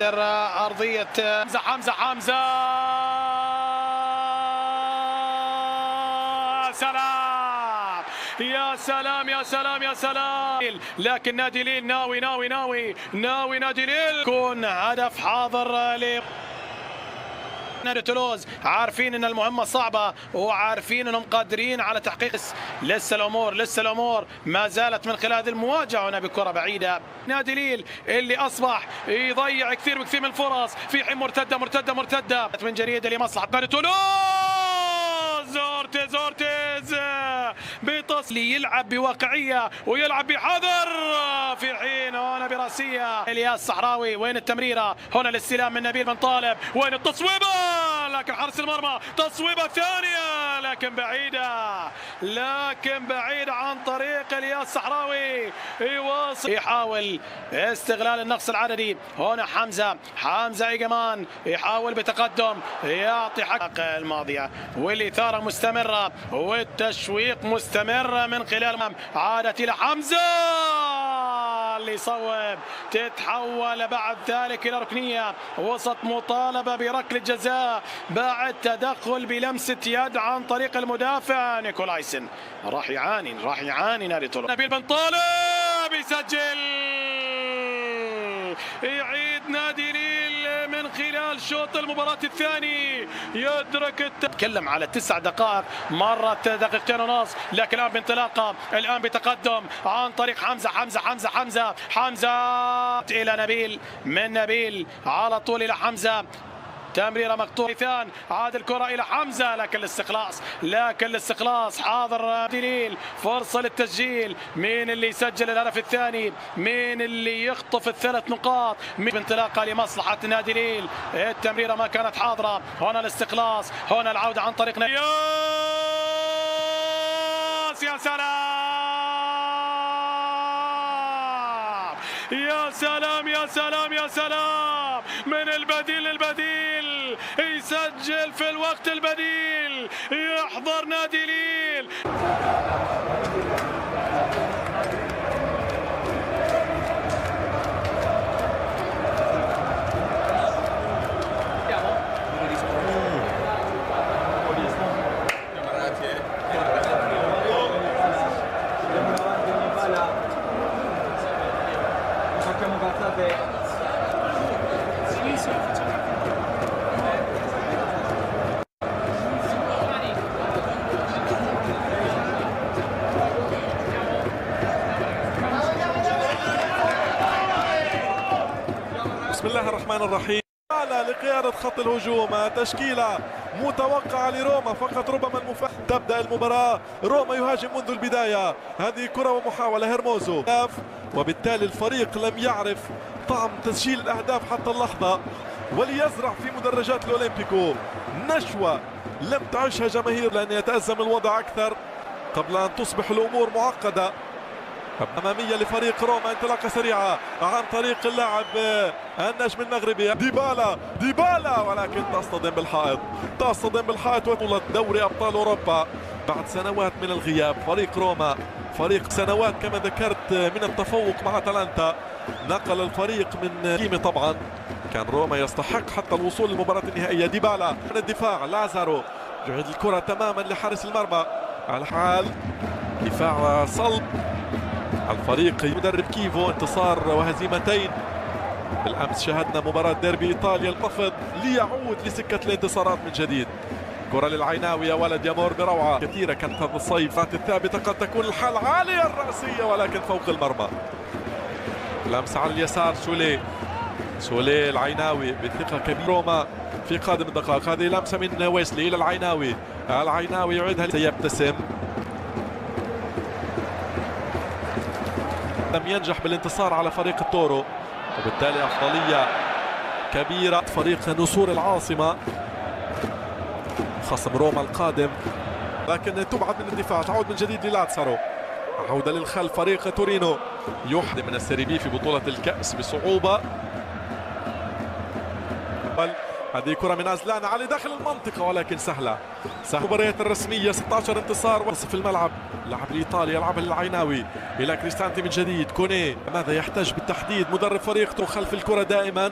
أرضية حمزة سلام يا سلام يا سلام يا سلام. لكن نادي ليل ناوي نادي ليل يكون هدف حاضر نادي تولوز. عارفين ان المهمه صعبه وعارفين انهم قادرين على تحقيق. لسه الامور ما زالت من خلال هذه المواجهه هنا بكره بعيده. نادي ليل اللي اصبح يضيع كثير من الفرص في حين مرتده من جريده لمصلحه نادي تولوز. أورتيز بتصلي يلعب بواقعيه ويلعب بحذر في حين هنا براسيه الياس الصحراوي. وين التمريره هنا الاستلام من نبيل بن طالب. وين التصويبه لكن حارس المرمى تصويبه ثانيه لكن بعيده عن طريق الياس الصحراوي. يحاول استغلال النقص العددي هنا حمزه ايجمان يحاول بتقدم يعطي حق الماضيه والاثاره مستمره والتشويق مستمر من خلال عادت الى حمزه اللي يصوب. تتحول بعد ذلك الى ركنيه وسط مطالبه بركله جزاء بعد تدخل بلمسه يد عن طريق المدافع نيكولايسن. راح يعاني نادي تولوز. نبيل بن طالب يسجل يعيد نادي ليل من خلال شوط المباراة الثاني يدرك تكلم على 9 دقائق مرت دقيقتين ونص لكن الآن بانطلاقة الآن بتقدم عن طريق حمزة إلى نبيل من نبيل على طول إلى حمزة. تمريره مقطوعه ثان عاد الكره الى حمزه لكن الاستخلاص حاضر دليل. فرصه للتسجيل. مين اللي يسجل الهدف الثاني؟ مين اللي يخطف الثلاث نقاط؟ بانطلاقه لمصلحه نادي ليل. التمريره ما كانت حاضره. هنا الاستخلاص هنا العوده عن طريق يا سلام من البديل للبديل يسجل في الوقت البديل يحضر نادي ليل. بسم الله الرحمن الرحيم. لقيادة خط الهجوم تشكيلة متوقعة لروما فقط ربما تبدأ المباراة. روما يهاجم منذ البداية. هذه كرة ومحاولة هيرموزو وبالتالي الفريق لم يعرف طعم تسجيل الأهداف حتى اللحظة وليزرع في مدرجات الأولمبيكو نشوة لم تعيشها جماهير لأن يتأزم الوضع أكثر قبل أن تصبح الأمور معقدة أمامية لفريق روما. انطلاقة سريعة عن طريق اللاعب النجم المغربي ديبالا ولكن تصطدم بالحائط وبطولة دوري أبطال أوروبا بعد سنوات من الغياب. فريق روما فريق سنوات كما ذكرت من التفوق مع أتلانتا نقل الفريق من قيمة. طبعا كان روما يستحق حتى الوصول للمباراة النهائية. ديبالا من الدفاع لازارو يعيد الكرة تماما لحارس المرمى على حال دفاع صلب. الفريق مدرب كيفو انتصار وهزيمتين بالامس. شاهدنا مباراة ديربي ايطاليا القفض ليعود لسكة الانتصارات من جديد. كرة للعيناوي يا ولد يمر بروعة كثيرة كانت هذا الصيف. الثابتة قد تكون الحال عالية الرأسية ولكن فوق المرمى. لمسة على اليسار سوليه العيناوي بثقة كبيرة. روما في قادم الدقائق. هذه لمسة من ويسلي الى العيناوي يعيدها سيبتسم. لم ينجح بالانتصار على فريق التورو وبالتالي أفضلية كبيرة فريق نسور العاصمة خصم روما القادم. لكن تبعد من الدفاع. تعود من جديد للاتسارو. عودة للخلف فريق تورينو يحد من السيري بي في بطولة الكأس بصعوبة. هذه كرة من أزلان على داخل المنطقة ولكن سهلة. المباريات الرسمية 16 انتصار وصف الملعب. لاعب الإيطالي يلعبها للعيناوي إلى كريستانتي من جديد. كوني ماذا يحتاج بالتحديد مدرب فريقه خلف الكرة دائما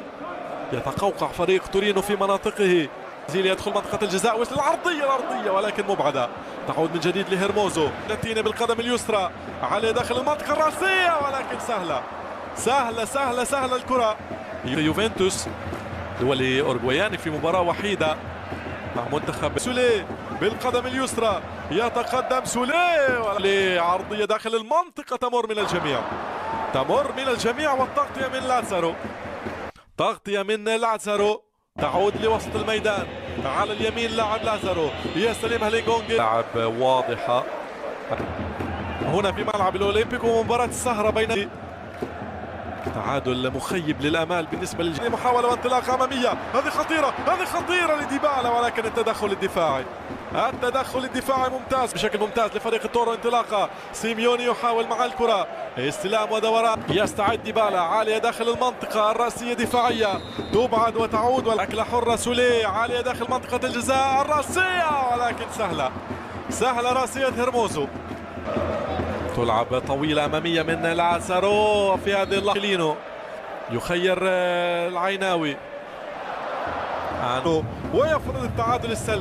يتقوقع فريق تورينو في مناطقه. زيل يدخل منطقة الجزاء وصل الأرضية ولكن مبعدة. تعود من جديد لهيرموزو. لاتيني بالقدم اليسرى على داخل المنطقة الرأسية ولكن سهلة الكرة. يوفنتوس دولي أورجواياني في مباراة وحيدة مع منتخب. سوليه بالقدم اليسرى يتقدم سوليه عرضية داخل المنطقة تمر من الجميع والتغطية من لازارو. تعود لوسط الميدان على اليمين لاعب لازارو يستلمها ليغونجي. لاعب واضحة هنا في ملعب الأولمبيكو. مباراة السهرة بين تعادل مخيب للآمال بالنسبة للجنة. محاولة وانطلاقة أمامية. هذه خطيرة لديبالا ولكن التدخل الدفاعي ممتاز بشكل ممتاز لفريق التورو. انطلاقة سيميوني يحاول مع الكرة استلام ودوران. يستعد ديبالا عالية داخل المنطقة الرأسية دفاعية تبعد وتعود والأكلة حرة. سوليه عالية داخل منطقة الجزاء الرأسية ولكن سهلة رأسية هيرموزو. تلعب طويلة أمامية من لازارو في هذه اللحظة. كلينو يخير العيناوي ويفرض التعادل السلبي.